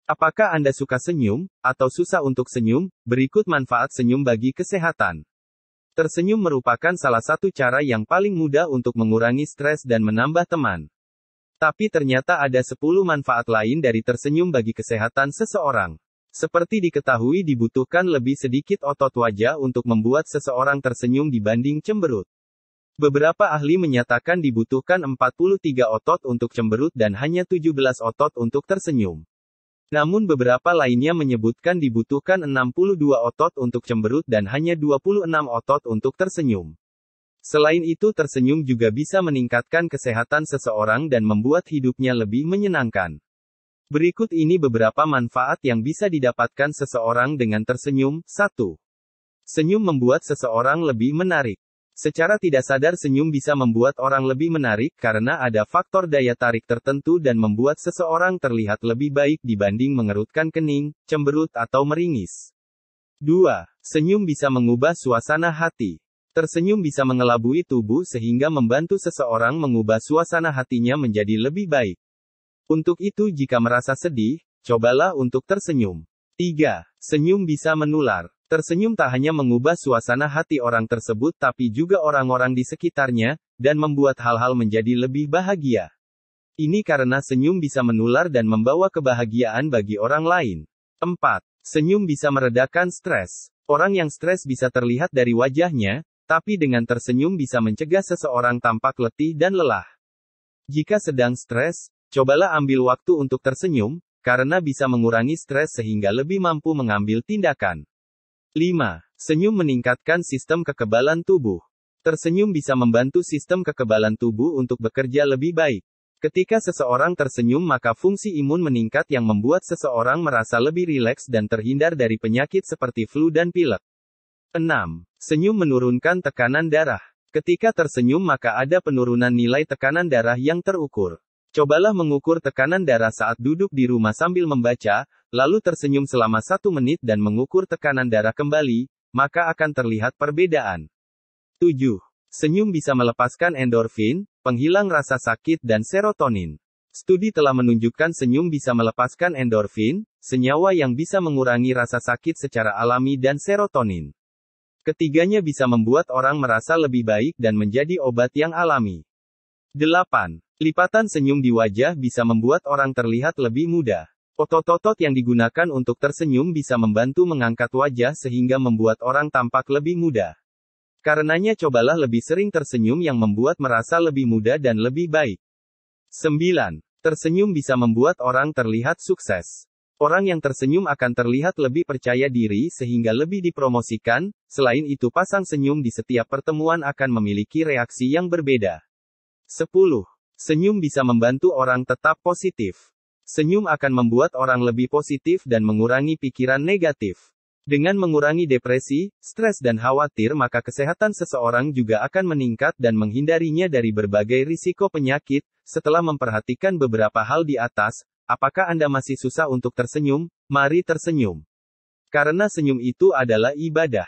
Apakah Anda suka senyum, atau susah untuk senyum? Berikut manfaat senyum bagi kesehatan. Tersenyum merupakan salah satu cara yang paling mudah untuk mengurangi stres dan menambah teman. Tapi ternyata ada 10 manfaat lain dari tersenyum bagi kesehatan seseorang. Seperti diketahui dibutuhkan lebih sedikit otot wajah untuk membuat seseorang tersenyum dibanding cemberut. Beberapa ahli menyatakan dibutuhkan 43 otot untuk cemberut dan hanya 17 otot untuk tersenyum. Namun beberapa lainnya menyebutkan dibutuhkan 62 otot untuk cemberut dan hanya 26 otot untuk tersenyum. Selain itu tersenyum juga bisa meningkatkan kesehatan seseorang dan membuat hidupnya lebih menyenangkan. Berikut ini beberapa manfaat yang bisa didapatkan seseorang dengan tersenyum. 1. Senyum membuat seseorang lebih menarik. Secara tidak sadar senyum bisa membuat orang lebih menarik karena ada faktor daya tarik tertentu dan membuat seseorang terlihat lebih baik dibanding mengerutkan kening, cemberut atau meringis. 2. Senyum bisa mengubah suasana hati. Tersenyum bisa mengelabui tubuh sehingga membantu seseorang mengubah suasana hatinya menjadi lebih baik. Untuk itu jika merasa sedih, cobalah untuk tersenyum. 3. Senyum bisa menular. Tersenyum tak hanya mengubah suasana hati orang tersebut tapi juga orang-orang di sekitarnya, dan membuat hal-hal menjadi lebih bahagia. Ini karena senyum bisa menular dan membawa kebahagiaan bagi orang lain. 4. Senyum bisa meredakan stres. Orang yang stres bisa terlihat dari wajahnya, tapi dengan tersenyum bisa mencegah seseorang tampak letih dan lelah. Jika sedang stres, cobalah ambil waktu untuk tersenyum, karena bisa mengurangi stres sehingga lebih mampu mengambil tindakan. 5. Senyum meningkatkan sistem kekebalan tubuh. Tersenyum bisa membantu sistem kekebalan tubuh untuk bekerja lebih baik. Ketika seseorang tersenyum maka fungsi imun meningkat yang membuat seseorang merasa lebih rileks dan terhindar dari penyakit seperti flu dan pilek. 6. Senyum menurunkan tekanan darah. Ketika tersenyum maka ada penurunan nilai tekanan darah yang terukur. Cobalah mengukur tekanan darah saat duduk di rumah sambil membaca, lalu tersenyum selama 1 menit dan mengukur tekanan darah kembali, maka akan terlihat perbedaan. 7. Senyum bisa melepaskan endorfin, penghilang rasa sakit dan serotonin. Studi telah menunjukkan senyum bisa melepaskan endorfin, senyawa yang bisa mengurangi rasa sakit secara alami dan serotonin. Ketiganya bisa membuat orang merasa lebih baik dan menjadi obat yang alami. 8. Lipatan senyum di wajah bisa membuat orang terlihat lebih muda. Otot-otot yang digunakan untuk tersenyum bisa membantu mengangkat wajah sehingga membuat orang tampak lebih muda. Karenanya cobalah lebih sering tersenyum yang membuat merasa lebih muda dan lebih baik. 9. Tersenyum bisa membuat orang terlihat sukses. Orang yang tersenyum akan terlihat lebih percaya diri sehingga lebih dipromosikan. Selain itu pasang senyum di setiap pertemuan akan memiliki reaksi yang berbeda. 10. Senyum bisa membantu orang tetap positif. Senyum akan membuat orang lebih positif dan mengurangi pikiran negatif. Dengan mengurangi depresi, stres dan khawatir maka kesehatan seseorang juga akan meningkat dan menghindarinya dari berbagai risiko penyakit. Setelah memperhatikan beberapa hal di atas, apakah Anda masih susah untuk tersenyum? Mari tersenyum. Karena senyum itu adalah ibadah.